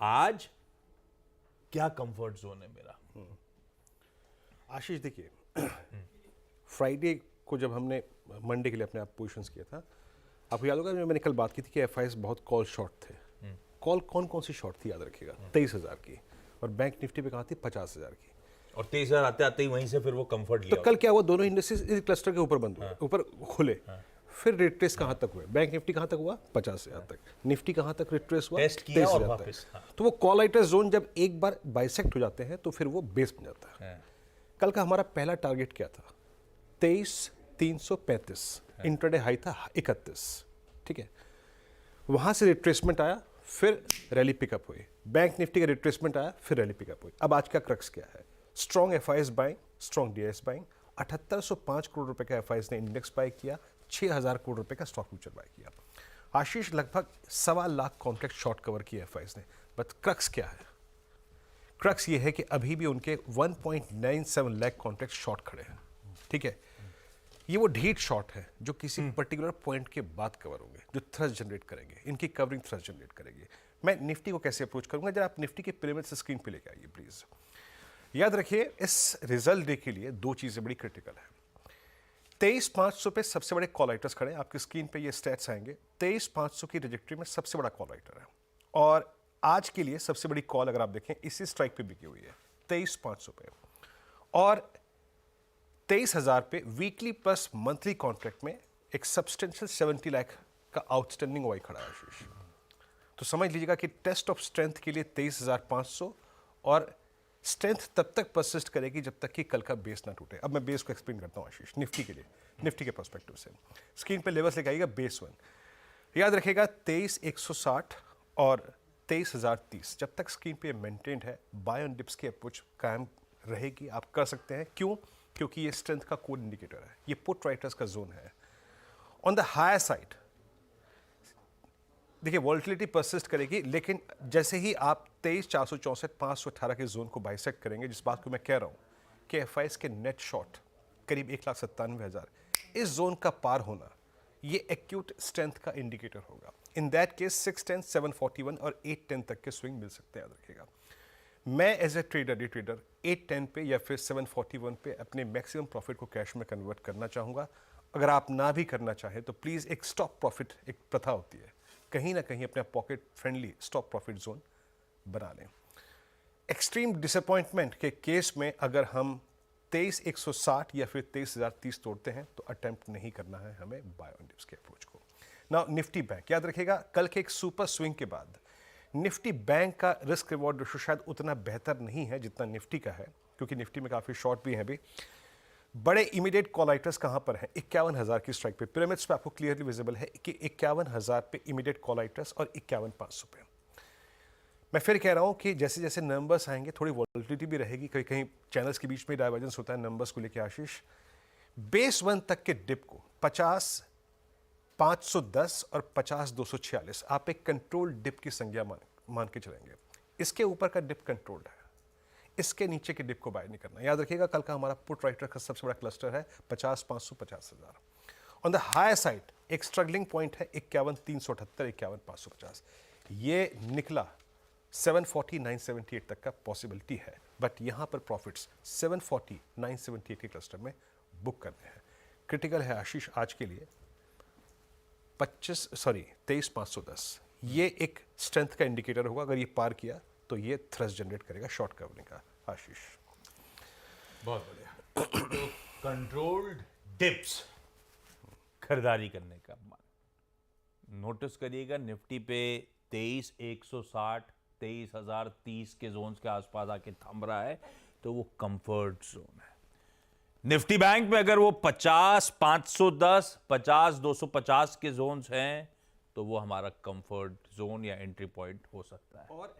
आज क्या comfort zone है मेरा? आशीष देखिए, फ्राइडे को जब हमने मंडे के लिए अपने आप पोजिशंस किया था, आपको याद होगा मैंने कल बात की थी कि एफआईएस बहुत कॉल शॉर्ट थे। कॉल कौन कौन सी शॉर्ट थी याद रखिएगा, 23,000 की, और बैंक निफ्टी पे कहाँ थी 50,000 की, और 23,000 आते आते ही वहीं से फिर वो कंफर्ट लिया। तो कल क्या हुआ, दोनों इंडस्ट्रीज इस क्लस्टर के ऊपर बंद हुए, ऊपर खुले। फिर रिट्रेस कहाँ तक हुए, बैंक निफ्टी कहाँ तक हुआ 50,000 तक, निफ्टी कहाँ तक रिट्रेस हुआ टेस्ट किया और 23,000 वापस। तक। तो वो कॉल राइटर्स जोन जब एक बार बाइसेक्ट हो जाते हैं तो फिर वो बेस बन जाता है। कल का हमारा पहला टारगेट क्या था, 23,335, इंट्राडे हाई था 31, ठीक है। वहां से रिट्रेसमेंट आया, फिर रैली पिकअप हुई, बैंक निफ्टी का रिट्रेसमेंट आया, फिर रैली पिकअप हुई। अब आज का क्रक्स क्या है, strong FIS buying, strong DIIs buying, 7805 crore रुपए का एफआईएस ने इंडेक्स बाय किया, 6,000 करोड़ रुपए का स्टॉक फ्यूचर बाय किया। आशीष लगभग 1.25 लाख कॉन्ट्रैक्ट शॉर्ट कवर किया एफआईएस ने। बट क्रक्स क्या है, क्रक्स ये है कि अभी भी उनके 1.97 लाख कॉन्ट्रैक्ट शॉर्ट खड़े हैं, ठीक है। ये वो ढीठ शॉर्ट है जो किसी पर्टिकुलर पॉइंट के बाद कवर होंगे, जो थ्रस्ट जनरेट करेंगे, इनकी कवरिंग थ्रस्ट जनरेट करेगी। मैं निफ्टी को कैसे अप्रोच करूंगा, जरा आप निफ्टी के पिरामिड से स्क्रीन पे लेके आइए प्लीज। याद रखिए, इस रिजल्ट डे के लिए दो चीजें बड़ी क्रिटिकल है। 23,500 पे सबसे बड़े कॉल राइटर्स खड़े हैं, आपकी स्क्रीन पे ये स्टैट्स आएंगे। 23,500 की ट्रैजेक्टरी में सबसे बड़ा कॉल राइटर है, और आज के लिए सबसे बड़ी कॉल अगर आप देखें इसी स्ट्राइक पे बिकी हुई है 23,500 पे, और 23,000 पे वीकली प्लस मंथली कॉन्ट्रैक्ट में एक सब्सटेंशियल 70 लाख का आउटस्टैंडिंग वाई खड़ा है आशीष। तो समझ लीजिएगा कि टेस्ट ऑफ स्ट्रेंथ के लिए 23,500, और स्ट्रेंथ तब तक परसिस्ट करेगी जब तक कि कल का बेस ना टूटे। अब मैं बेस को एक्सप्लेन करता हूं आशीष, निफ्टी के लिए, निफ्टी के पर्सपेक्टिव से। स्क्रीन पे लेवल्स लेके आइएगा, बेस 1 याद रखिएगा 23,160 और 23,030। जब तक स्क्रीन पे मेंटेन्ड है, बाय ऑन डिप्स की अप्रोच कायम रहेगी, आप कर सकते हैं। क्यों? क्योंकि ये स्ट्रेंथ का कोड इंडिकेटर है, ये पुट राइटर्स का जोन है। ऑन द हायर साइड देखिए वॉलिटिलिटी परसिस्ट करेगी, लेकिन जैसे ही आप 23,464, 518 के जोन को बाइसेक्ट करेंगे, जिस बात को मैं कह रहा हूं कि एफआईएस के नेट शॉर्ट करीब 1,97,000, इस जोन का पार होना ये एक्यूट स्ट्रेंथ का इंडिकेटर होगा। इन दैट केस 610, 741 और 810 तक के स्विंग मिल सकते हैं, याद रखिएगा। मैं as a trader, day trader 810 पे या फिर 741 पे अपने मैक्सिमम प्रॉफिट को कैश में कन्वर्ट करना चाहूँगा। अगर आप ना भी करना चाहें तो प्लीज़ एक स्टॉप प्रॉफिट, एक प्रथा होती है, कहीं ना कहीं अपना pocket friendly stop profit zone बना लें। एक्सट्रीम डिसअपॉइंटमेंट के केस में अगर हम 23,160 या फिर 23,030 तोड़ते हैं तो अटेम्प्ट नहीं करना है हमें बाय ऑन डिप्स के अप्रोच को। नाउ निफ्टी बैंक, याद रखिएगा कल के एक सुपर स्विंग के बाद निफ्टी बैंक का रिस्क रिवॉर्ड रेशो शायद उतना बेहतर नहीं है जितना निफ्टी का है, क्योंकि निफ्टी में काफ़ी शॉर्ट भी हैं अभी। बड़े इमीडिएट कॉल राइटर्स कहाँ पर हैं, 51,000 की स्ट्राइक पे, पिरामिड्स पे आपको क्लियरली विजिबल है कि 51,000 पे इमीडिएट कॉल राइटर्स और 51,500 पे। मैं फिर कह रहा हूँ कि जैसे जैसे नंबर्स आएंगे थोड़ी वॉलिटिलिटी भी रहेगी, कहीं कहीं चैनल्स के बीच में डाइवर्जेंस होता है नंबर्स को लेकर आशीष। बेस 1 तक के डिप को 50,510 और 50,246 आप एक कंट्रोल डिप की संज्ञा मान के चलेंगे। इसके ऊपर का डिप कंट्रोल्ड है, इसके नीचे के डिप को बाय नहीं करना। याद रखिएगा कल का हमारा पुट राइटर का सबसे बड़ा क्लस्टर है 50,500, 50,000। ऑन द हायर साइड एक स्ट्रगलिंग पॉइंट है 51,378, 51,550। ये निकला 740, 978 तक का पॉसिबिलिटी है, बट यहां पर प्रॉफिट्स 740, 978 के क्लस्टर में बुक करने हैं। क्रिटिकल है आशीष आज के लिए 23,510। ये एक स्ट्रेंथ का इंडिकेटर होगा, अगर ये पार किया तो ये थ्रस्ट जनरेट करेगा शॉर्ट कवरिंग का। आशीष बहुत बढ़िया। तो कंट्रोल्ड डिप्स खरीदारी करने का मन नोटिस करिएगा, निफ्टी पे 23,160, 23,030 के जोन्स के आसपास आके थम रहा है, तो वो कंफर्ट जोन है। निफ्टी बैंक में अगर वो 50,510, 50,250 के जोन्स हैं तो वो हमारा कंफर्ट जोन या एंट्री पॉइंट हो सकता है। और